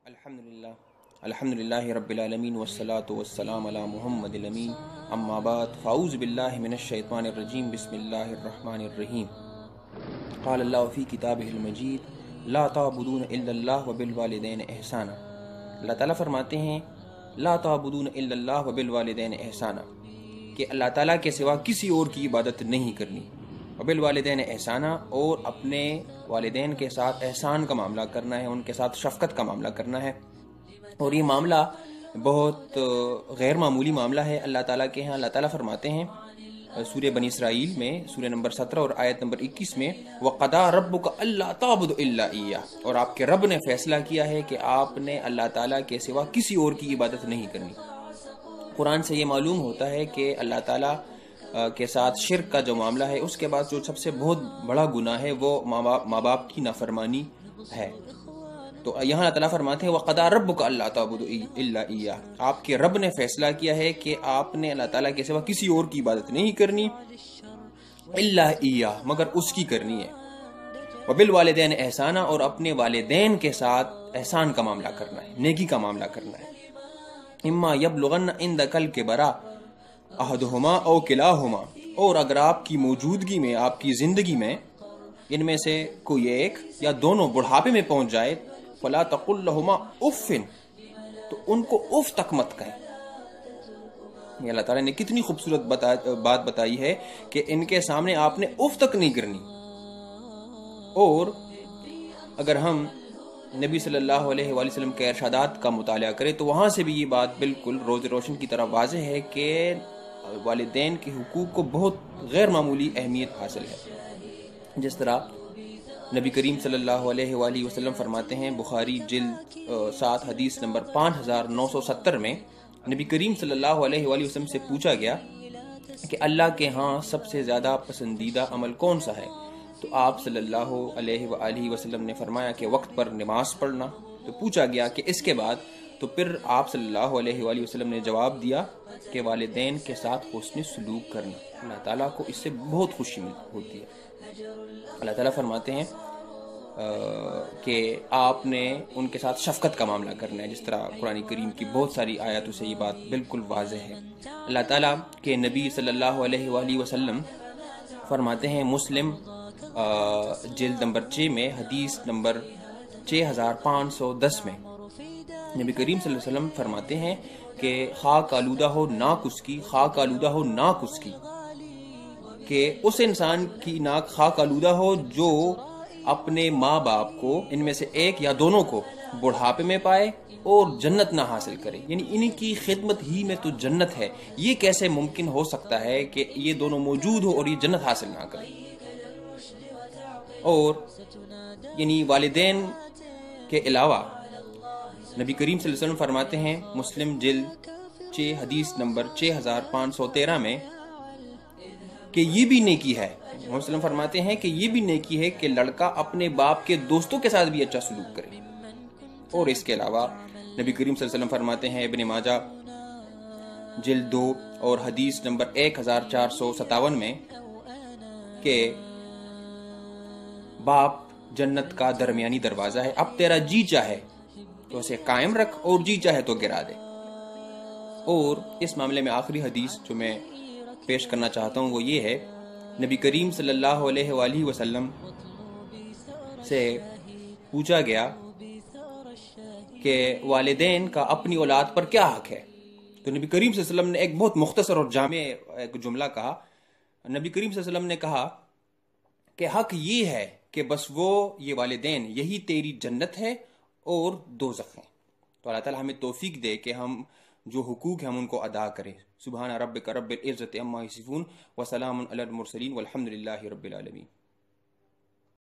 الحمدللہ رب العالمین والصلاة والسلام علی محمد الامین اما بعد فاعوذ باللہ من الشیطان الرجیم بسم اللہ الرحمن الرحیم قال اللہ فی کتابہ المجید لا تعبدون الا اللہ وبالوالدین احسانا۔ اللہ تعالیٰ فرماتے ہیں لا تعبدون الا اللہ وبالوالدین احسانا، کہ اللہ تعالیٰ کے سوا کسی اور کی عبادت نہیں کرنی، وبالوالدین احسانا، اور اپنے والدین کے ساتھ احسان کا معاملہ کرنا ہے، ان کے ساتھ شفقت کا معاملہ کرنا ہے۔ اور یہ معاملہ بہت غیر معمولی معاملہ ہے اللہ تعالیٰ کے ہاں۔ اللہ تعالیٰ فرماتے ہیں سورہ بنی اسرائیل میں سورہ نمبر 17 اور آیت نمبر 21 میں وَقَضَىٰ رَبُّكَ أَلَّا تَعْبُدُوا إِلَّا إِيَّاهُ، اور آپ کے رب نے فیصلہ کیا ہے کہ آپ نے اللہ تعالیٰ کے سوا کسی اور کی عبادت نہیں کرنی۔ قرآن سے یہ معلوم ہوتا ہے کہ اللہ تعالیٰ کے ساتھ شرک کا جو معاملہ ہے، اس کے بعد جو سب سے بہت بڑا گناہ ہے وہ ماں باپ کی نافرمانی ہے۔ تو یہاں اللہ تعالیٰ فرماتے ہیں وَقَضَىٰ رَبُّكَ أَلَّا تَعْبُدُوا إِلَّا إِيَّاهُ، آپ کے رب نے فیصلہ کیا ہے کہ آپ نے اللہ تعالیٰ کے سوا کسی اور کی عبادت نہیں کرنی، إِلَّا إِيَّاهُ، مگر اس کی کرنی ہے۔ وَبِالْوَالِدَيْنِ احسانا، اور اپنے والدین کے ساتھ احسان کا معاملہ کرنا ہے، نیکی کا معاملہ کرنا ہے۔ اِمَّا يَبْلُغَنَّ عِندَكَ الْكِبَرَ أَحَدُهُمَا أَوْ كِلَاهُمَا، اور اگر آپ کی موجودگی میں، آپ کی زندگی میں ان میں سے کوئی ایک یا دونوں بڑھاپے میں پہنچ جائے فَلَا تَقُلْ لَهُمَا أُفٍّ، تو ان کو اف تک مت کہیں۔ یہ اللہ تعالیٰ نے کتنی خوبصورت بات بتائی ہے کہ ان کے سامنے آپ نے اف تک نہیں کرنی۔ اور اگر ہم نبی صلی اللہ علیہ وآلہ وسلم کے ارشادات کا مطالعہ کریں تو وہاں سے بھی یہ بات بالکل روز روشن کی طرح واضح ہے کہ والدین کے حقوق کو بہت غیر معمولی اہمیت حاصل ہے۔ جس طرح نبی کریم صلی اللہ علیہ وآلہ وسلم فرماتے ہیں، بخاری جلد 7 حدیث نمبر 5970 میں نبی کریم صلی اللہ علیہ وآلہ وسلم سے پوچھا گیا کہ اللہ کے ہاں سب سے زیادہ پسندیدہ عمل کون سا ہے؟ تو آپ صلی اللہ علیہ وآلہ وسلم نے فرمایا کہ وقت پر نماز پڑھنا۔ تو پوچھا گیا کہ اس کے بعد؟ تو پھر آپ صلی اللہ علیہ وآلہ وسلم نے جواب دیا کہ والدین کے ساتھ حسن سلوک کرنا، اللہ تعالیٰ کو اس سے بہت خوشی ہوتی ہے۔ اللہ تعالیٰ فرماتے ہیں کہ آپ نے ان کے ساتھ شفقت کا معاملہ کرنا ہے، جس طرح قرآن کریم کی بہت ساری آیاتوں سے یہ بات بالکل واضح ہے۔ اللہ تعالیٰ کے نبی صلی اللہ علیہ وآلہ وسلم فرماتے ہیں مسلم جلد نمبر 6 میں حدیث نمبر 6510 میں نبی کریم صلی اللہ علیہ وسلم فرماتے ہیں کہ خاک آلودہ ہو ناک اس کی، خاک آلودہ ہو ناک اس کی، کہ اس انسان کی ناک خاک آلودہ ہو جو اپنے ماں باپ کو ان میں سے ایک یا دونوں کو بڑھاپے میں پائے اور جنت نہ حاصل کرے، یعنی ان کی خدمت ہی میں تو جنت ہے۔ یہ کیسے ممکن ہو سکتا ہے کہ یہ دونوں موجود ہو اور یہ جنت حاصل نہ کرے؟ اور یعنی والدین کے علاوہ نبی کریم صلی اللہ علیہ وسلم فرماتے ہیں مسلم جلد 6 حدیث نمبر 6513 میں کہ یہ بھی نیکی ہے، مسلم فرماتے ہیں کہ یہ بھی نیکی ہے کہ لڑکا اپنے باپ کے دوستوں کے ساتھ بھی اچھا سلوک کرے۔ اور اس کے علاوہ نبی کریم صلی اللہ علیہ وسلم فرماتے ہیں ابن ماجہ جلد 2 اور حدیث نمبر 1457 میں کہ باپ جنت کا درمیانی دروازہ ہے، اب تیرا جی چاہے تو اسے قائم رکھ اور جی چاہے تو گرا دے۔ اور اس معاملے میں آخری حدیث جو میں پیش کرنا چاہتا ہوں وہ یہ ہے، نبی کریم صلی اللہ علیہ وآلہ وسلم سے پوچھا گیا کہ والدین کا اپنی اولاد پر کیا حق ہے؟ تو نبی کریم صلی اللہ علیہ وسلم نے ایک بہت مختصر اور جامع ایک جملہ کہا۔ نبی کریم صلی اللہ علیہ وسلم نے کہا کہ حق یہ ہے کہ بس وہ یہ والدین یہی تیری جنت ہے اور دوزخ ہیں۔ تو اللہ تعالیٰ ہمیں توفیق دے کہ ہم جو حقوق ہیں ہم ان کو ادا کریں۔ سبحان ربک رب العزت عما یصفون وسلام علی المرسلین والحمد للہ رب العالمین۔